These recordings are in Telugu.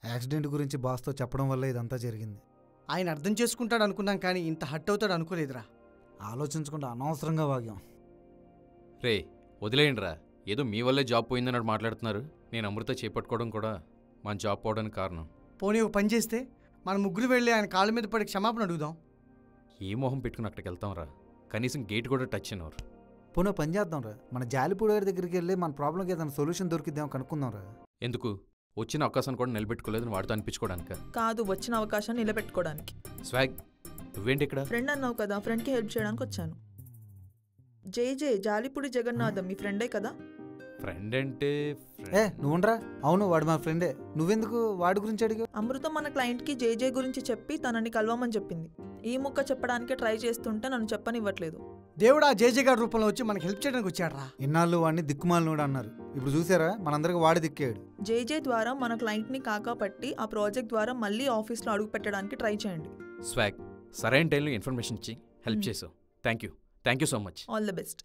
యాక్సిడెంట్ గురించి బాస్తో చెప్పడం వల్ల ఇదంతా జరిగింది. ఆయన అర్థం చేసుకుంటాడు అనుకున్నాం, కానీ ఇంత హట్ అవుతాడు అనుకోలేదురా. ఆలోచించకుండా అనవసరంగా వాగాం. రే వదిలేయండిరా, ఏదో మీ వల్లే జాబ్ పోయిందని మాట్లాడుతున్నారు. నేను అమృత చేపట్టుకోవడం కూడా మన జాబ్ పోవడానికి కారణం. పోనీ ఒక పని చేస్తే మన ముగ్గురు వెళ్ళి ఆయన కాళ్ళ మీద పడి క్షమాపణ అడుగుదాం. ఏ మొహం పెట్టుకుని అక్కడికి వెళ్తాంరా, కనీసం గేట్ కూడా టచ్ అయినవారు. పోనీ పని చేద్దాం రా, మన జాలిపూడి గారి దగ్గరికి వెళ్ళి మన ప్రాబ్లంకి ఏదైనా సొల్యూషన్ దొరికిద్దాం కనుక్కుందాం రా. ఎందుకు? వచ్చిన అవకాశాన్ని కూడా నిలబెట్టుకోలేదని వాడితో అనిపించుకోవడానిక? కాదు, వచ్చిన అవకాశాన్ని నిలబెట్టుకోవడానికి. స్వాగ్, నువ్వేంటి ఇక్కడ? ఫ్రెండ్ అన్నావు కదా, ఫ్రెండ్కి హెల్ప్ చేయడానికి వచ్చాను. జే జాలిపూడి జగన్నాథం మీ ఫ్రెండే కదా? ఫ్రెండ్ అంటే నువ్వుండ్రా. అవును, వాడు మా ఫ్రెండే. నువ్వెందుకు వాడి గురించి అడిగావు? అమృత మన క్లయింట్కి జే గురించి చెప్పి తనని కలవమని చెప్పింది. ఈ ముక్క చెప్పడానికి ట్రై చేస్తుంటే నన్ను చెప్పనివ్వట్లేదు. దేవుడు ఆ జేజే గారి రూపంలో వచ్చి మనకి హెల్ప్ చేయడానికి వచ్చాడ్రా. ఇన్నాళ్ళు వాడిని దిక్కుమాలినోడు అన్నారు, ఇప్పుడు చూసారా మనందరికి వాడి దిక్కాడు. జే ద్వారా మన క్లయింట్ని కాకాపట్టి ఆ ప్రాజెక్ట్ ద్వారా మళ్ళీ ఆఫీస్లో అడుగు పెట్టడానికి ట్రై చేయండి. స్వాగ్, సరైన టైంలో ఇన్ఫర్మేషన్ ఇచ్చి హెల్ప్ చేసావు. Thank you so much. All the best.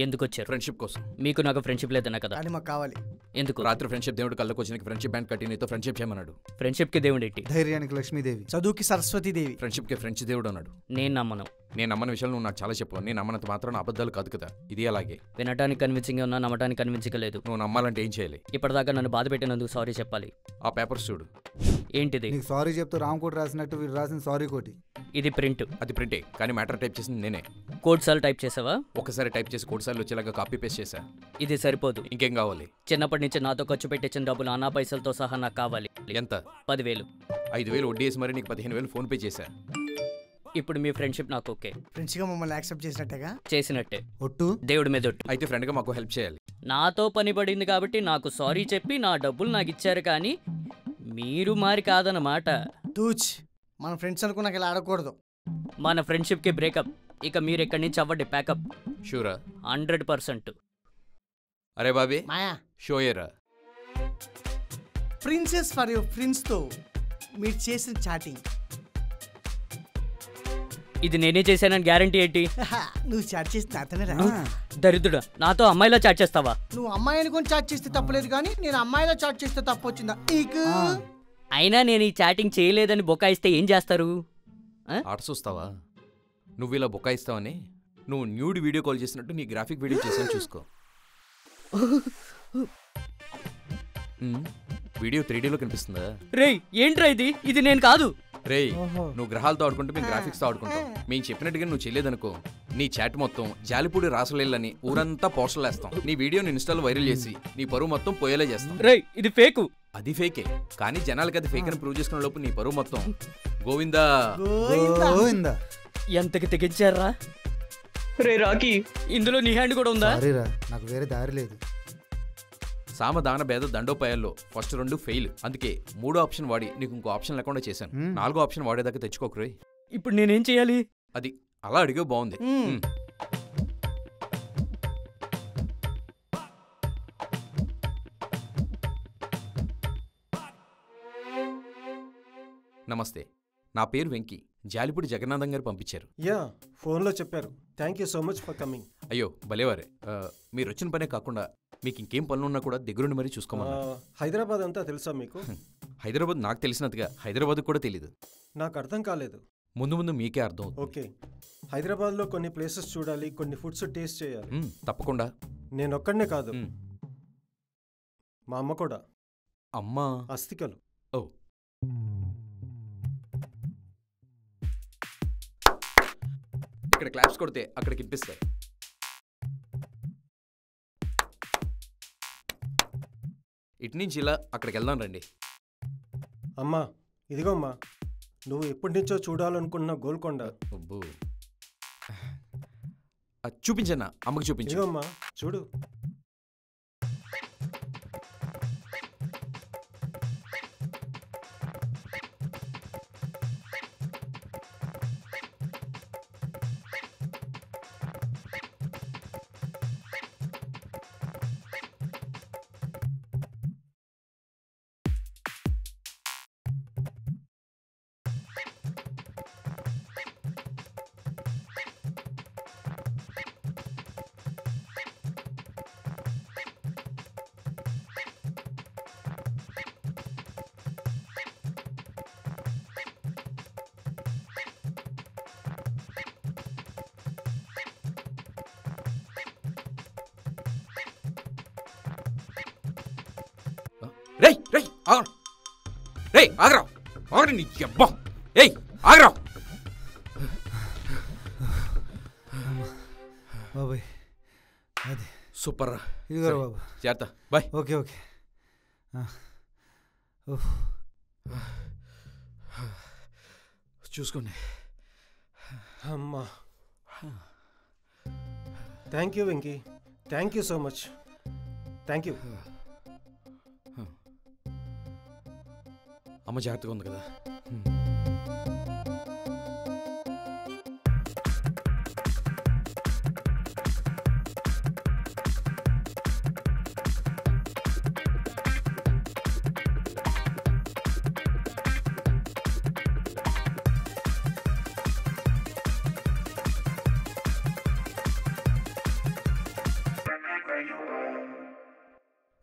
ఎందుకు వచ్చారు? ఫ్రెండ్షిప్ కోసం. మీకు నాకు ఫ్రెండ్షిప్ లేదన్నా కదా? అది మాకు కావాలి. ఎందుకు? రాత్రి ఫ్రెండ్షిప్ దేవుడు కళ్ళకు వచ్చిన ఫ్రెండ్షిప్ బ్యాండ్ కట్టి నీతో ఫ్రెండ్షిప్ చేయమన్నాడు. ఫ్రెండ్షిప్ కి దేవుడు ఏంటి? ధైర్యానికి లక్ష్మీదేవి, చదువుకి సరస్వతీదేవి. ఫ్రెండ్షిప్ కి ఫ్రెండ్స్ దేవుడు అన్నాడు. నేను నమ్మను. నేను నమ్మని విషయాలు నువ్వు నాకు చాలా చెప్పావు. నేను నమ్మనంత మాత్రం అబద్ధాలు కాదు కదా. ఇది అలాగే. వినటానికి కన్విన్సింగ్ ఉన్నా నమ్మటానికి కన్విన్సింగ్ లేదు. నువ్వు నమ్మాలంటే ఏం చేయాలి? ఇప్పటిదాకా నన్ను బాధ పెట్టినందుకు సారీ చెప్పాలి. ఆ పేపర్స్ చూడు. ఏంటిది? నీకు సారీ చెప్తూ రామ్కోటి రాసినట్టు వీడు రాసిన సారీ కోటి. ఇది ప్రింట్. అది ప్రింటే, కానీ మ్యాటర్ టైప్ చేసింది నేనే. కోడ్ సార్లు టైప్ చేసావా? ఒకసారి టైప్ చేసి కోడ్ సార్లు వచ్చేలాగా కాపీ పేస్ట్ చేశా. ఇది సరిపోదు. ఇంకేం కావాలి? చిన్నప్పటి నుంచి నాతో ఖర్చు పెట్టించిన డబ్బులు అనా పైసలతో సహా నాకు కావాలి. ఎంత? 10,000. 5,000 వడ్డీ వేసి మరి నీకు 15,000 ఫోన్ పే చేశా. ఇప్పుడు మీ ఫ్రెండ్షిప్ నాకు ఓకే? ఫ్రెండ్స్ గా మమ్మల్ని యాక్సెప్ట్ చేసినట్టేగా? చేసినట్టే. ఒట్టు దేవుడి మీద ఒట్టు. అయితే ఫ్రెండ్ గా మాకు హెల్ప్ చేయాలి. నాతో పని పడింది కాబట్టి నాకు సారీ చెప్పి నా డబ్బులు నాకు ఇచ్చారు, కానీ మీరు మారి కాదన్నమాట. తూచ్, మన ఫ్రెండ్స్ అనుకున్నాక ఇలా ఆడకూడదు. మన ఫ్రెండ్షిప్ కి బ్రేకప్. ఇక మీరు ఎక్కడి నుంచి అవ్వండి ప్యాకప్. షూరా? 100%. అరే బాబీ, మాయా షోయరా. ప్రిన్సెస్ ఫర్ యువర్ ఫ్రెండ్స్ తో మీరు చేసిన చాటింగ్. ఇది నేనే చేశానని గ్యారంటీ ఏంటి? నువ్వు చాట్ చేసిన అతనే రా. దరిద్రుడా, నాతో అమ్మాయిలా చాట్ చేస్తావా? నువ్వు అమ్మాయి అనుకొని చాట్ చేస్తే తప్పలేదు, కానీ నేను అమ్మాయిలా చాట్ చేస్తే తప్పు వచ్చిందా నీకు? అయినా నేను ఈ చాటింగ్ చేయలేదని బొకాయిస్తే ఏం చేస్తారు? ఆట చూస్తావా? నువ్వు ఇలా బొక్కాయిస్తావని నువ్వు న్యూడ్ వీడియో కాల్ చేసినట్టు నీ గ్రాఫిక్ వీడియో చేసాను చూసుకో. వీడియో 3Dలో కనిపిస్తుందా? రేయ్ ఏంట్రా ఇది? ఇది నేను కాదు. రేయ్, నువ్వు గ్రహాలతో ఆడుకుంటే మేము గ్రాఫిక్స్తో ఆడుకుంటాం. మేము చెప్పినట్టుగా నువ్వు చేయలేదనుకో, నీ చాట్ మొత్తం జాలిపూడి రాసలేళ్ళని ఊరంతా పోస్టర్లు వేస్తాం. నీ వీడియోని ఇన్స్టాలో వైరల్ చేసి నీ పరువు మొత్తం పోయేలా చేస్తాం. రేయ్ ఇది ఫేకు. అది ఫేకే, కానీ జనాలకి అది ఫేక్ అని ప్రూవ్ చేసుకునే లోపు నీ పరువు మొత్తం గోవిందా గోవిందా. ఎంతకి తెగించారా? రే రాకీ, ఇందులో నీ హ్యాండ్ కూడా ఉందా? సారీరా, నాకు వేరే దారి లేదు. సామదాన భేద దండోపాయాల్లో ఫస్ట్ 2 ఫెయిల్. అందుకే 3వ ఆప్షన్ వాడి నీకు ఇంకో ఆప్షన్ లేకుండా చేశాను. 4వ ఆప్షన్ వాడేదాకా తెచ్చుకోకరే. ఇప్పుడు నేనేం చేయాలి? అది అలా అడిగే బాగుంది. నమస్తే, నా పేరు వెంకీ. జాలిపూడి జగన్నాథం గారు పంపించారు. యా, ఫోన్లో చెప్పారు. Thank you so much for coming. అయ్యో భలేవారే. మీరు వచ్చిన పనే కాకుండా మీకు ఇంకేం పనులున్నా కూడా దగ్గరుండి మరీ చూసుకోమన్నారు. హైదరాబాద్ అంతా తెలుసా మీకు? హైదరాబాద్ నాకు తెలిసినట్టుగా హైదరాబాద్ కూడా తెలీదు. నాకు అర్థం కాలేదు. ముందు ముందు మీకే అర్థం అవుతుంది. ఓకే, హైదరాబాద్లో కొన్ని ప్లేసెస్ చూడాలి, కొన్ని ఫుడ్స్ టేస్ట్ చేయాలి. తప్పకుండా. నేను ఒక్కడనే కాదు, మా అమ్మ కూడా. అమ్మా? అస్థికలు. ఓ, ఇక్కడ క్లాప్స్ కొడితే అక్కడికి ఇప్పిస్తాయి. ఇటు నుంచి ఇలా అక్కడికి వెళ్దాం రండి. అమ్మా ఇదిగో అమ్మా, నువ్వు ఎప్పటి నుంచో చూడాలనుకున్న గోల్కొండ. చూపించన్నా, అమ్మకి చూపించు. ఇదిగో అమ్మా చూడు. రేయ్ రేయ్ ఆగరా రేయ్ ఆగరా ఆగరా నీ అబ్బా ఏయ్ ఆగరా బాబాయ్ అది సూపర్ రా ఇదిగో బాబు. చేస్తా బాయ్. ఓకే ఓకే చూసుకోండి. అమ్మా thank you Venky, thank you so much, thank you. అమ్మ జాగ్రత్తగా ఉంది కదా.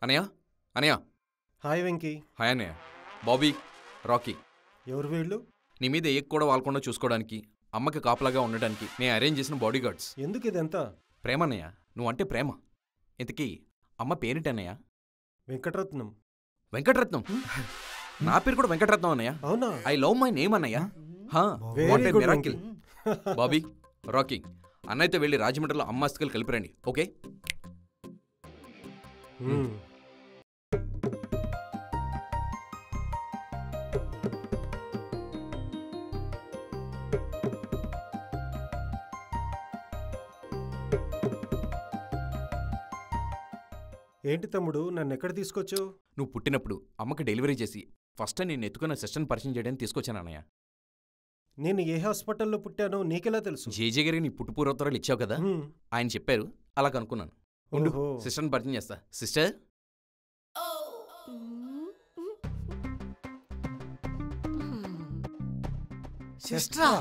అనయ్య అనయ్య. హాయ్ వెంకీ. హాయ్ అన్నయ్య. బాబీ, రాకీ. ఎవరు వీళ్ళు? నీ మీద ఏ కూడా వాలకుండా చూసుకోవడానికి, అమ్మకి కాపలాగా ఉండడానికి నేను అరేంజ్ చేసిన బాడీ గార్డ్స్. ఎందుకు ఇదంతా? ప్రేమ అన్నయ్య, నువ్వంటే ప్రేమ. ఇంతకీ అమ్మ పేరేంటన్నయ్య? వెంకటరత్నం. వెంకటరత్నం? నా పేరు కూడా వెంకటరత్నం అన్నయ్య. అవునా? ఐ లవ్ మై నేమ్ అన్నయ్య. Very good, miracle. Bobby, Rocky, అన్నయ్యతో వెళ్ళి రాజమండ్రిలో అమ్మ అస్థికలు కలిపిరండి. ఓకే? ఏంటి తమ్ముడు, నన్ను ఎక్కడ తీసుకొచ్చావు? నువ్వు పుట్టినప్పుడు అమ్మకి డెలివరీ చేసి ఫస్ట్ నేను ఎత్తుకున్న సిస్టర్ని పరిచయం చేయడానికి తీసుకొచ్చాను అన్నయ్య. నేను ఏ హాస్పిటల్లో పుట్టానో నీకెలా తెలుసు? జేజే గారికి నీ పుట్టు పూర్వోత్తరాలు ఇచ్చావు కదా, ఆయన చెప్పారు, అలా కనుక్కున్నాను. ఉండు, ఓహో. సిస్టర్ని పరిచయం చేస్తా. సిస్టర్. సిస్టరా?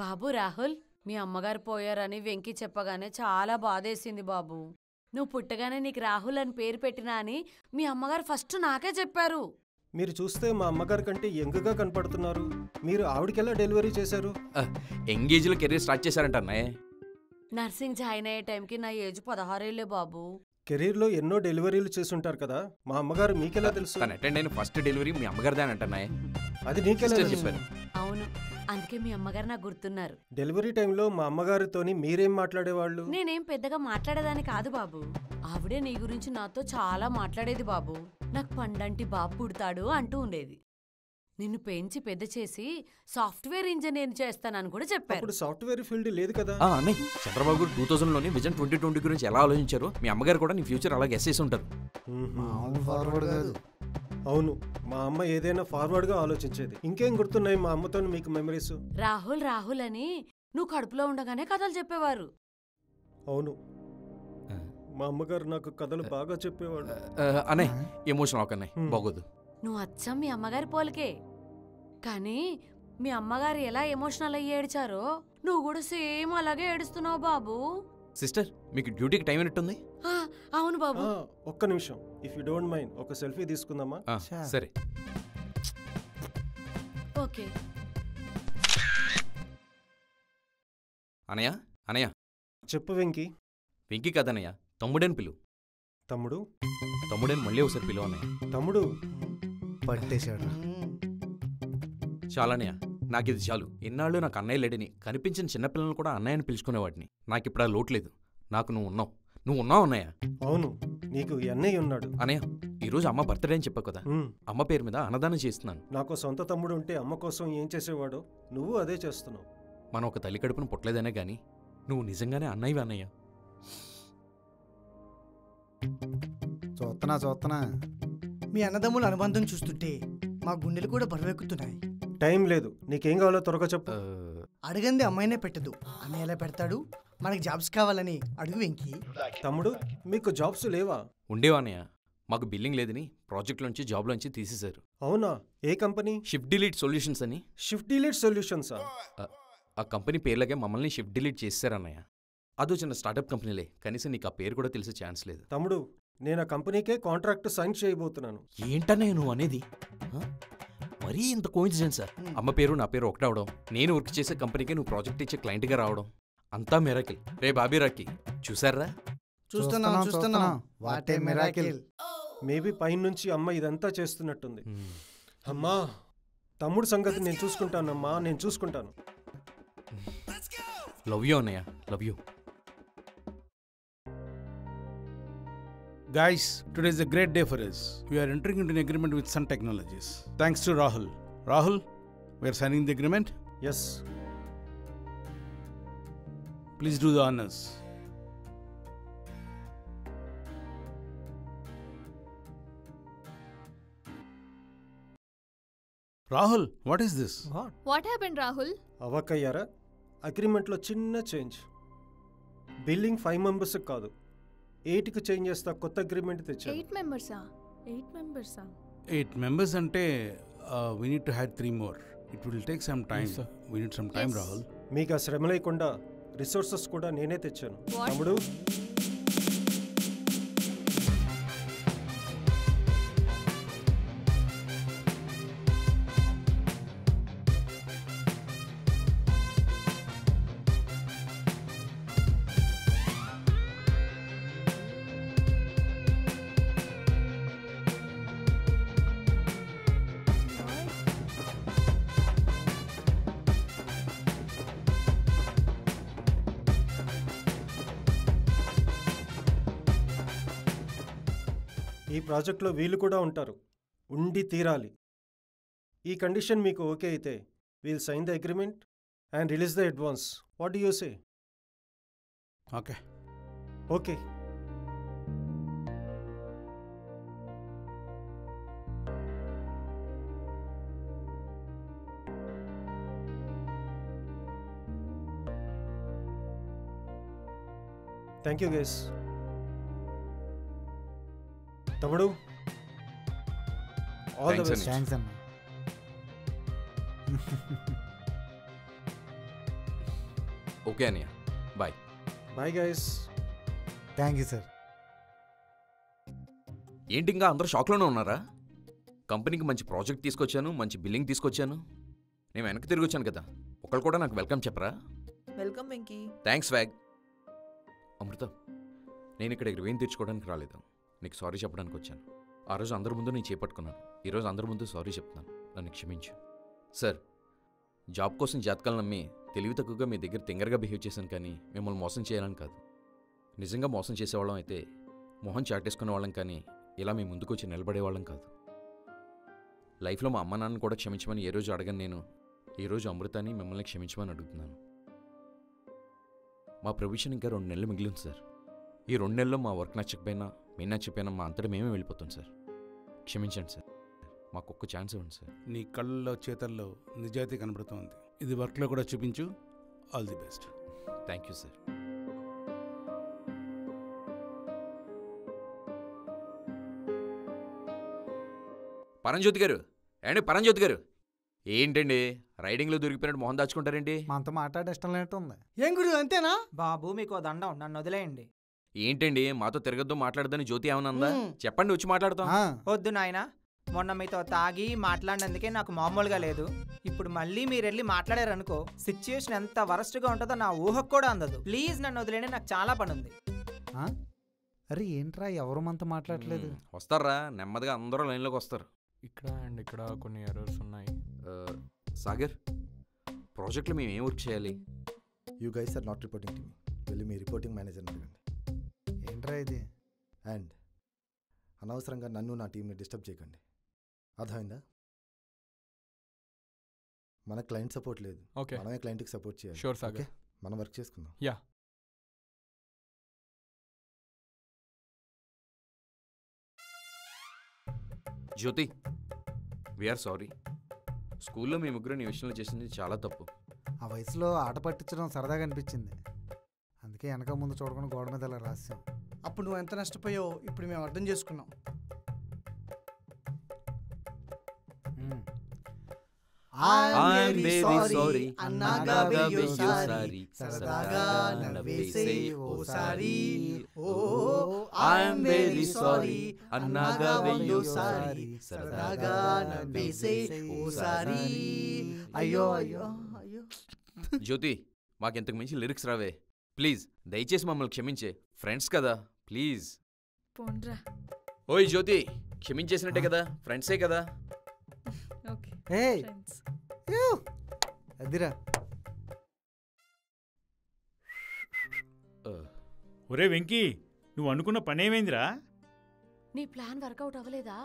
బాబు రాహుల్, మీ అమ్మగారు పోయారని వెంకీ చెప్పగానే చాలా బాధేసింది బాబు. నువ్వు పుట్టగానే నీకు రాహుల్ అని పేరు పెట్టినా అని మీ అమ్మగారు ఫస్ట్ నాకే చెప్పారు. మీరు చూస్తే మా అమ్మగారి కంటే యంగ్గా కనపడుతున్నారు. మీరు ఆవిడకెలా డెలివరీ చేశారు? ఎంగేజ్లో కెరీర్ స్టార్ట్ చేశారంట అన్నయ్య. నర్సింగ్ జాయిన్ అయ్యే టైంకి నా ఏజ్ 16 ఏళ్లే బాబు. కెరీర్లో ఎన్నో డెలివరీలు చేసుంటారు కదా, మా అమ్మగారు మీకెలా తెలుసు? తను అటెండ్ అయిన ఫస్ట్ డెలివరీ మీ అమ్మగారిదే అని అంటున్నాయి. అది నీకెలా సిస్టర్ తెలుసు? చెప్పారు. అవును, అందుకే మీ అమ్మగారు నాకు గుర్తున్నారు. డెలివరీ టైంలో మా అమ్మగారితోని మీరేం మాట్లాడేవాళ్ళు? నేనేం పెద్దగా మాట్లాడేదాన్ని కాదు బాబు. ఆవిడే నీ గురించి నాతో చాలా మాట్లాడేది బాబు. నాకు పండంటి బాబు పుడతాడు అంటూ ఉండేది. నిన్ను పెంచి పెద్ద చేసి సాఫ్ట్వేర్ ఇంజనీర్ చేస్తానని కూడా చెప్పారు. అప్పుడు సాఫ్ట్వేర్ ఫీల్డ్ లేదు కదా. అన్నయ్య, చంద్రబాబు గారు 2000లోనే విజన్ 2020 గురించి ఎలా ఆలోచించారో మీ అమ్మగారు కూడా నీ ఫ్యూచర్ అలాగే ఎస్సేసి ఉంటారు. ఫార్వర్డ్ కాదు. అవును, మా అమ్మ ఏదైనా ఫార్వర్డ్ గా ఆలోచించేది. ఇంకేం గుర్తున్నాయి మా అమ్మతో మీకు మెమరీస్? రాహుల్ రాహుల్ అని నువ్వు కడుపులో ఉండగానే కథలు చెప్పేవారు. అవును, మా అమ్మగారు నాకు కథలు బాగా చెప్పేవాడు. అన్నయ్య, ఎమోషనల్ ఒక అన్నయ్య, బాగోదు. నువ్వు అచ్చం మీ అమ్మగారి పోలికే. కానీ మీ అమ్మగారు ఎలా ఎమోషనల్ అయ్యి ఏడ్చారో నువ్వు కూడా సేమ్ అలాగే ఏడుస్తున్నావు బాబు. సిస్టర్, మీకు డ్యూటీకి టైం అయినట్టుంది. అవును బాబు. ఒక్క నిమిషం, ఇఫ్ యూ డోంట్ మైండ్ ఒక సెల్ఫీ తీసుకుందామా? సరే. ఓకే. అనయ్య అనయ్య. చెప్పు వెంకీ. వెంకీ కదనయ్య, తమ్ముడని పిలు. తమ్ముడు? తమ్ముడని మళ్ళీ ఒకసారి పిలువ అన్నయ్య. తమ్ముడు పట్టేశాడు. చాలన్నయ్య, నాకు ఇది చాలు. ఎన్నాళ్ళు నాకు అన్నయ్య లేడని కనిపించిన చిన్నపిల్లలను కూడా అన్నయ్యని పిలుచుకునేవాడిని. నాకు ఇప్పుడు ఆ లోటు లేదు. నాకు నువ్వు ఉన్నావు. నువ్వు ఉన్నావు అన్నయ్య. అవును, నీకు అన్నయ్య ఉన్నాడు. అన్నయ్య, ఈరోజు అమ్మ బర్త్డే అని చెప్పావు కదా, అమ్మ పేరు మీద అన్నదానం చేస్తున్నాను. నాకు సొంత తమ్ముడు ఉంటే అమ్మ కోసం ఏం చేసేవాడో నువ్వు అదే చేస్తున్నావు. మనం ఒక తల్లి కడుపును పుట్టలేదనే గాని నువ్వు నిజంగానే అన్నయ్యవి అన్నయ్య. చూస్తున్నా మీ అన్నదమ్ముల అనుబంధం చూస్తుంటే మా గుండెలు కూడా బరువెక్కుతున్నాయి. టైం లేదు, నీకేం కావాలో త్వరగా చెప్పు. అడగంది అమ్మాయినే పెట్టదు, అన్నయ్య ఎలా పెడతాడు? మనకి జాబ్స్ కావాలని అడుగు వెంకీ. తమ్ముడు, మీకు జాబ్స్ లేవా? ఉండేవా అన్నయ్య, మాకు బిల్లింగ్ లేదని ప్రాజెక్ట్లోంచి జాబ్లోంచి తీసేశారు. అవునా? ఏ కంపెనీ? షిఫ్ట్ డిలీట్ సొల్యూషన్స్ అని. షిఫ్ట్ డిలీట్ సొల్యూషన్సా? ఆ కంపెనీ పేర్లకే మమ్మల్ని షిఫ్ట్ డిలీట్ చేశారన్నయ్య. అదో చిన్న స్టార్టప్ కంపెనీలే, కనీసం నీకు ఆ పేరు కూడా తెలిసే ఛాన్స్ లేదు. తమ్ముడు, నేను ఆ కంపెనీకే కాంట్రాక్ట్ సైన్ చేయబోతున్నాను. ఏంటన్నయ్య నువ్వు అనేది? మరీ ఇంత కోయిన్సిడెన్సా? అమ్మ పేరు నా పేరు ఒకటే అవడం, నేను వర్క్ చేసే కంపెనీకే నువ్వు ప్రాజెక్ట్ ఇచ్చే క్లయింట్గా రావడం, అంతా మిరాకిల్. రే బాబీ రాకీ, చూసారా? చూస్తున్నాం వాట్ ఏ మిరాకిల్. మేబీ పైనుంచి అమ్మ ఇదంతా చేస్తున్నట్టుంది. అమ్మా, తమ్ముడు సంగతి నేను చూసుకుంటానమ్మా, నేను చూసుకుంటాను. లవ్ యూ అన్నయ్య, love you. Guys, today is a great day for us. We are entering into an agreement with Sun Technologies. Thanks to Rahul. Rahul, we are signing the agreement. Yes, Please do the honors. Rahul, what is this? What happened, Rahul? అవ్వకయ్యారా? అగ్రిమెంట్లో చిన్న చేంజ్. బిల్లింగ్ 5 మెంబర్స్ కాదు, 8కి చేంజ్ చేస్తా. కొత్త అగ్రిమెంట్ తెచ్చాను. 8 members. 8 members. 8 members ante we need to hire 3 more. It will take some time. Yes, sir. We need some time, Yes. Rahul. మీకు ఆ శ్రమ లేకుండా రిసోర్సెస్ కూడా నేనే తెచ్చాను. What? తమ్ముడు, ఈ ప్రాజెక్ట్లో వీళ్ళు కూడా ఉంటారు, ఉండి తీరాలి. ఈ కండిషన్ మీకు ఓకే అయితే we'll sign the agreement and release the advance. What do you say? Okay. Okay. Thank you guys. తమ్ముడు, all the Thanks, best. Thanks అన్న. ఓకే అన్నయ్య, bye. Bye guys. Thank you sir. ఏంటి ఇంకా అందరూ షాక్లోనే ఉన్నారా? కంపెనీకి మంచి ప్రాజెక్ట్ తీసుకొచ్చాను, మంచి బిల్లింగ్ తీసుకొచ్చాను. నేను వెనక్కి తిరిగి వచ్చాను కదా, ఒకళ్ళు కూడా నాకు వెల్కమ్ చెప్పరా? వెల్కమ్ వెంకీ. థ్యాంక్స్ వ్యాగ్. అమృత, నేను ఇక్కడ రివేన్ తీర్చుకోవడానికి రాలేదు, నీకు సారీ చెప్పడానికి వచ్చాను. ఆ రోజు అందరి ముందు నేను చేపట్టుకున్నాను, ఈరోజు అందరి ముందు సారీ చెప్తున్నాను, నన్ను క్షమించు. సార్, జాబ్ కోసం జాతకాలు నమ్మి తెలివి తక్కువగా మీ దగ్గర తింగరగా బిహేవ్ చేశాను, కానీ మిమ్మల్ని మోసం చేయాలని కాదు. నిజంగా మోసం చేసేవాళ్ళం అయితే మొహం చాటేసుకునే వాళ్ళం, కానీ ఇలా మీ ముందుకు వచ్చి నిలబడేవాళ్ళం కాదు. లైఫ్లో మా అమ్మ నాన్నని కూడా క్షమించమని ఏ రోజు అడగను నేను, ఈరోజు అమృతాన్ని మిమ్మల్ని క్షమించమని అడుగుతున్నాను. మా ప్రొవిషన్ ఇంకా 2 నెలలు మిగిలింది సార్. ఈ 2 నెలల్లో మా వర్క్ నచ్చకపోయినా మేము నచ్చకపోయినా మా అంతటా మేమే వెళ్ళిపోతాం సార్. క్షమించండి సార్, మాకు ఒక్క ఛాన్స్ ఇవ్వండి సార్. నీ కళ్ళల్లో చేతల్లో నిజాయితీ కనబడుతోంది. ఇది వర్క్లో కూడా చూపించు. All the best. Thank you sir. Paranjyothi గారు, ఏండి పరంజ్యోతి గారు, ఏంటండి రైడింగ్లో దొరికిపోయినట్టు మొహం దాచుకుంటారేంటి? మనతో మాట్లాడే ఇష్టం లేనట్టు ఉంది. ఏం గురు అంతేనా? బాబు మీకు దండం, నన్ను వదిలేయండి. ఏంటండి మాతో తిరగద్దు మాట్లాడదని జ్యోతి ఏమన్నా అందా? చెప్పండి, వచ్చి మాట్లాడతాం. వద్దు నాయనా, మొన్న మీతో తాగి మాట్లాడినందుకే నాకు మామూలుగా లేదు. ఇప్పుడు మళ్ళీ మీరు వెళ్ళి మాట్లాడారనుకో, సిచ్యుయేషన్ ఎంత వరస్ట్గా ఉంటుందో నా ఊహకు కూడా అందదు. ప్లీజ్ నన్ను వదిలేండి, నాకు చాలా పని ఉంది. అరే ఏంట్రా ఎవరు మనతో మాట్లాడలేదు? వస్తారా, నెమ్మదిగా అందరూ లైన్లోకి వస్తారు. ఇక్కడ అండ్ ఇక్కడ కొన్ని ఎర్రర్స్ ఉన్నాయి. సాగర్, ప్రాజెక్ట్లో మేము ఏం వర్క్ చేయాలి? You guys are not reporting to me. వెళ్ళి మీ రిపోర్టింగ్ మేనేజర్ని అడగండి. ఏంట్రా ఇది? అండ్ అనవసరంగా నన్ను నా టీంని డిస్టర్బ్ చేయకండి, అర్థమైందా? మన క్లయింట్ సపోర్ట్ లేదు, ఓకే, మనమే క్లయింట్కి సపోర్ట్ చేయాలి. షూర్ సాగర్. ఓకే, మనం వర్క్ చేసుకుందాం. యా. జ్యోతి, వీఆర్ సారీ. స్కూల్లో మీ ముగ్గురు నీ విషయంలో చేసింది చాలా తప్పు. ఆ వయసులో ఆట పట్టించడం సరదాగా అనిపించింది, అందుకే వెనక ముందు చూడకుండా గోడ మీద అలా రాసాం. అప్పుడు నువ్వు ఎంత నష్టపోయావో ఇప్పుడు మేము అర్థం చేసుకున్నాం. I'm very sorry, అన్నాగా వెయ్యోసారి, సరదాగా నవ్వేసే ఓసారి. I'm very sorry, అన్నాగా వెయ్యోసారి, సరదాగా నవ్వేసే ఓసారి. అయ్యో అయ్యో అయ్యో. జ్యోతి, మాకింతకు మించి లిరిక్స్ రావే. ప్లీజ్ దయచేసి మమ్మల్ని క్షమించే. ఫ్రెండ్స్ కదా, ప్లీజ్. పోండ్రా. ఓయ్ జ్యోతి, క్షమించేసినట్టే కదా, ఫ్రెండ్సే కదా. ఓకే ఏయ్ ఫ్రెండ్స్. అదిరా. ఒరే వెంకీ, నువ్వు అనుకున్న పనేమైందిరా? నీ ప్లాన్ వర్కౌట్ అవ్వలేదా?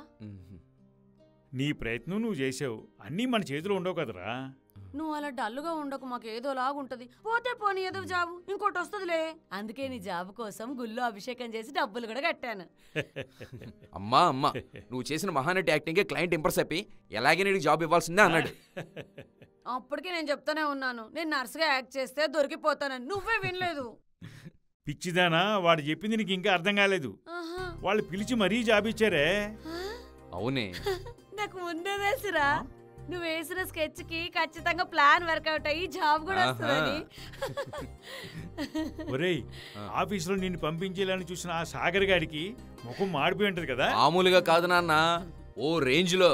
నీ ప్రయత్నం నువ్వు చేసావు, అన్నీ మన చేతిలో ఉండవు కదరా. నువ్వు అలా డల్లుగా ఉండకు, మాకు ఏదోలాగుంటది. పోతే పోనీ ఏదో జాబు ఇంకోటి వస్తుందిలే. అందుకే నీ జాబు కోసం గుళ్ళో అభిషేకం చేసి డబ్బులు కూడా కట్టాను. అమ్మా అమ్మా, నువ్వు చేసిన మహానటి యాక్టింగే క్లయింట్ ఇంప్రెస్ అయిపోయి ఎలాగే నీకు జాబ్ ఇవ్వాల్సిందే అన్నాడు. అప్పటికే నేను చెప్తానే ఉన్నాను, నేను నర్సుగా యాక్ట్ చేస్తే దొరికిపోతానని. నువ్వే వినలేదు. పిచ్చిదానా, వాడు చెప్పింది నీకు ఇంకా అర్థం కాలేదు. వాళ్ళు పిలిచి మరీ జాబ్ ఇచ్చారే. అవునే, నాకు ముందే తెలుసురా. నువ్వు వేసిన స్కెచ్ కి ఖచ్చితంగా ప్లాన్ వర్కౌట్ అయ్యి జాబ్ కూడా వస్తుందని. ఒరేయ్, ఆఫీసులో నిన్ను పంపించేయాలని చూసిన ఆ సాగర్ గారికి ముఖం మాడిపోయి ఉంటది కదా. మామూలుగా కాదు నాన్న, ఓ రేంజ్ లో.